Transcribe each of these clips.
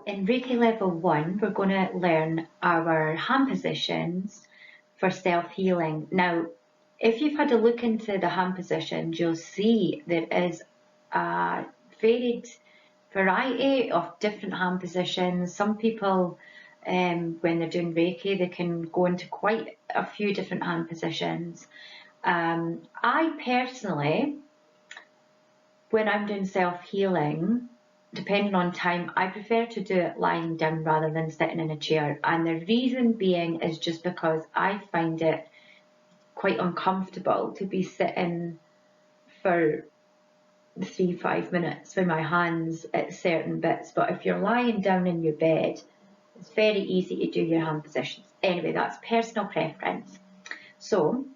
In Reiki Level 1, we're going to learn our hand positions for self-healing. Now, if you've had a look into the hand positions, you'll see there is a varied variety of different hand positions. Some people, when they're doing Reiki, they can go into quite a few different hand positions. I personally, when I'm doing self-healing, depending on time, I prefer to do it lying down rather than sitting in a chair. And the reason being is just because I find it quite uncomfortable to be sitting for 3-5 minutes with my hands at certain bits. But if you're lying down in your bed, it's very easy to do your hand positions. Anyway, that's personal preference. So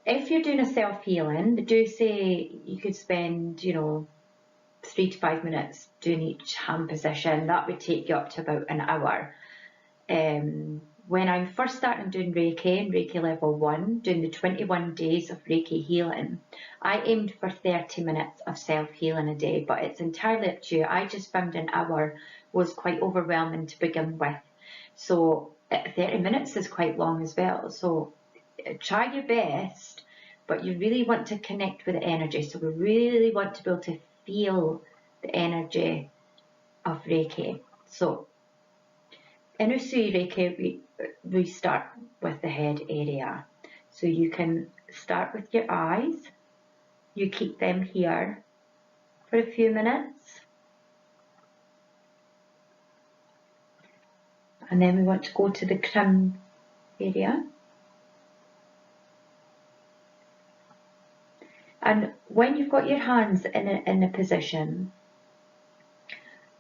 if you're doing a self-healing, do say you could spend, 3 to 5 minutes doing each hand position. That would take you up to about an hour. When I'm first starting doing Reiki and Reiki Level 1, doing the 21 days of Reiki healing, I aimed for 30 minutes of self-healing a day, but it's entirely up to you. I just found an hour was quite overwhelming to begin with. So 30 minutes is quite long as well. So try your best, but you really want to connect with the energy. So we really want to be able to feel the energy of Reiki. So in Usui Reiki, we start with the head area. So you can start with your eyes. You keep them here for a few minutes. And then we want to go to the crown area. And when you've got your hands in a position,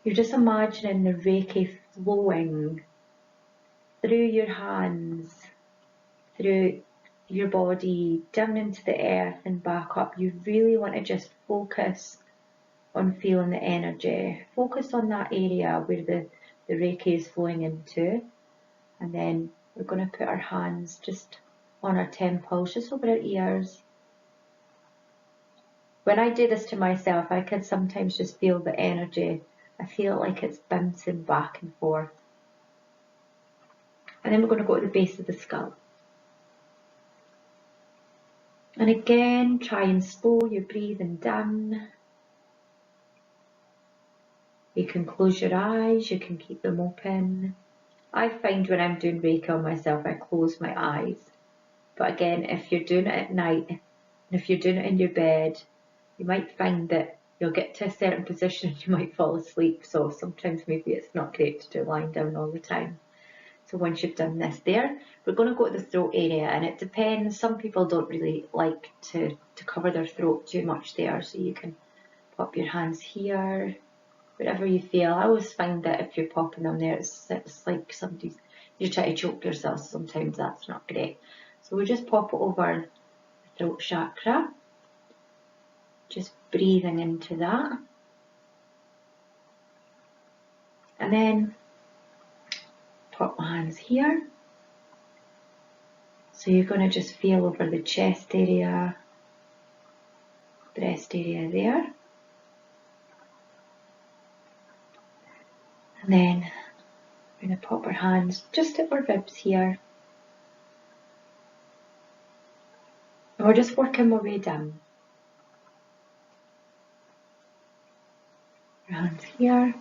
you're just imagining the Reiki flowing through your hands, through your body, down into the earth and back up. You really want to just focus on feeling the energy. Focus on that area where the Reiki is flowing into. And then we're going to put our hands just on our temples, just over our ears. When I do this to myself, I can sometimes just feel the energy. I feel like it's bouncing back and forth. And then we're going to go to the base of the skull. And again, try and slow your breathing down. You can close your eyes, you can keep them open. I find when I'm doing Reiki on myself, I close my eyes. But again, if you're doing it at night, and if you're doing it in your bed, you might find that you'll get to a certain position and you might fall asleep. So sometimes maybe it's not great to do lying down all the time. So once you've done this there, we're going to go to the throat area, and it depends. Some people don't really like to cover their throat too much there. So you can pop your hands here, wherever you feel. I always find that if you're popping them there, it's like you're trying to choke yourself. Sometimes that's not great. So we just pop it over the throat chakra. Just breathing into that. And then pop my hands here. So you're going to just feel over the chest area, breast area there. And then we're going to pop our hands just at our ribs here. And we're just working our way down. Our hands here.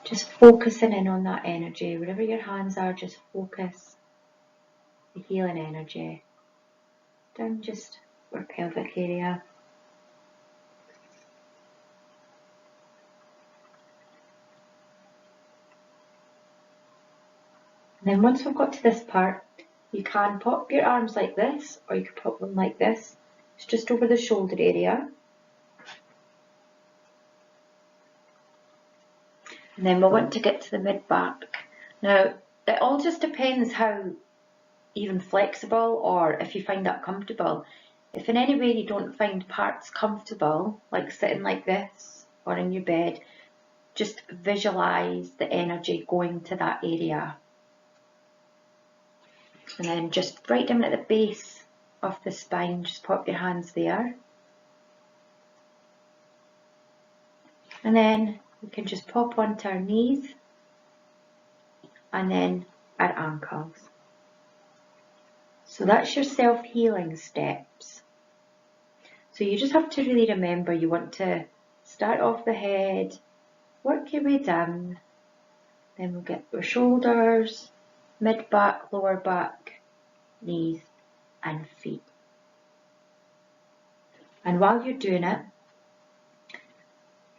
Just focusing in on that energy. Wherever your hands are, just focus the healing energy down just our pelvic area. And then once we've got to this part, you can pop your arms like this, or you can pop them like this. It's just over the shoulder area. And then we'll want to get to the mid-back. Now, it all just depends how even flexible, or if you find that comfortable. If in any way you don't find parts comfortable, like sitting like this or in your bed, just visualize the energy going to that area. And then just right down at the base of the spine, just pop your hands there. And then we can just pop onto our knees and then our ankles. So that's your self-healing steps. So you just have to really remember you want to start off the head, work your way down, then we'll get your shoulders, mid-back, lower back, knees and feet. And while you're doing it,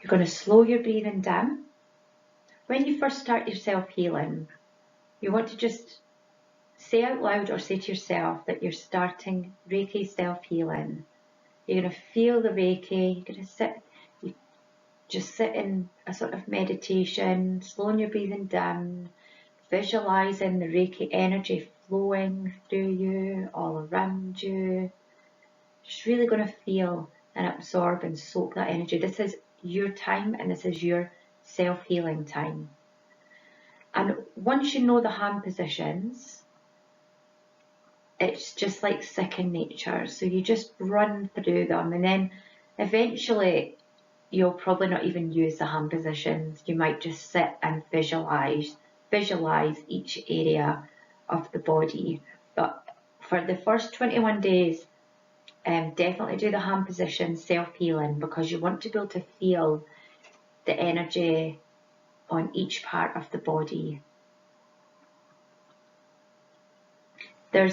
you're going to slow your breathing down. When you first start your self-healing, you want to just say out loud or say to yourself that you're starting Reiki self-healing. You're going to feel the Reiki, you're going to just sit in a sort of meditation, slowing your breathing down, visualising the Reiki energy flowing through you, all around you. Just really going to feel and absorb and soak that energy. This is your time and this is your self-healing time. And once you know the hand positions, it's just like second nature. So you just run through them and then eventually you'll probably not even use the hand positions. You might just sit and visualize each area of the body. But for the first 21 days, definitely do the hand position self-healing because you want to be able to feel the energy on each part of the body. I'll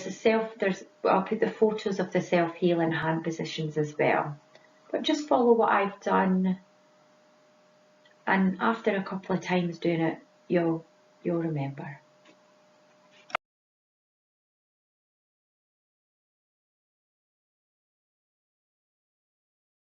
put the photos of the self-healing hand positions as well. But just follow what I've done, and after a couple of times doing it, you'll remember.